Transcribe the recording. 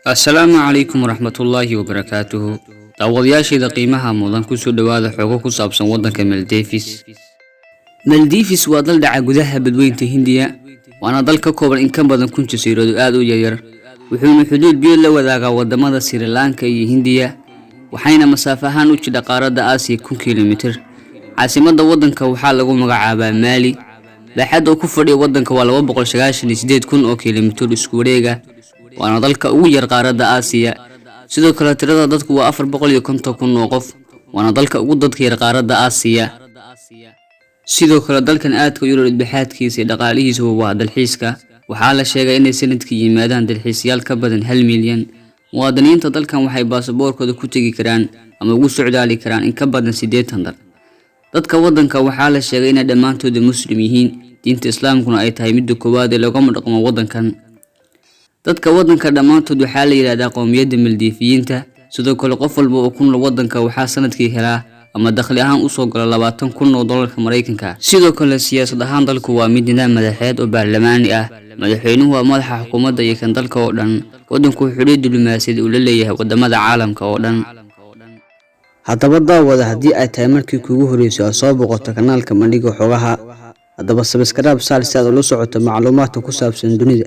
السلام عليكم ورحمة الله وبركاته. داودياشيدا qiimaha mudan ku soo dhawaada xogo ku saabsan wadanka Maldives. Maldives waa dal dhaca gudaha badweynta Hindiya, waana dal ka kooban in ka badan 1000 jasiiradood aad u yar, wuxuuna xuduud biyo la wadaagaa wadamada Sri Lanka iyo Hindiya, waxayna masaafo ahaan u jira qaaradda Aasiya 1000 kiiloomitir. Caasimadda wadanka waxaa lagu magacaabaa Mali. baaxadda ku fadhiya wadanka waa 298,000 oo kiiloomitir isku wareega, waana dalka ugu yar qaaradda Aasiya. sidoo kale tirada dadku waa 450,000 oo qof, waana dalka ugu dadka yar qaaradda Aasiya. sidoo kale dalkan aadka u yar dhexaadkiisa dhaqaalihiisa waa dalxiiska, waxaa la sheegay inay sanadkii yimaadaan dalxiisayaal ka badan 1 milyan. muwaadiniinta dalkan waxay baasaboorkooda ku tagi karaan ama ugu socdaali karaan in ka badan 80 dal. dadka wadanka waxaa la sheegay inay dhammaantood muslim yihiin, diinta islaamkuna ay tahay mid koowaad ee lagu dhaqmo wadankan. dadka wadanka dhammaantood waxaa la yiraahdaa qowmiyadda Maldiviyiinta. sidoo kale qof walba oo ku nool wadanka waxaa sanadkii helaa ama dakhli ahaan u soo gala 20,000 oo dollarka Mareykanka. sidoo kale siyaasad ahaan dalku waa mid nidaam madaxeed oo baarlamaani ah, madaxweynuhu waa madaxa xukuumadda iyo kan dalka oo dhan. wadanku wuxuu leeyahay diblomaasiyad uu la leeyahay wadamada caalamka oo dhan. haddaba daawada haddii ay tahay markii kuugu horeysay oo soo boqoto kanaalka Mandhiga Xogaha, haddaba subscribe saar si aad ula socoto macluumaadka ku saabsan dunida.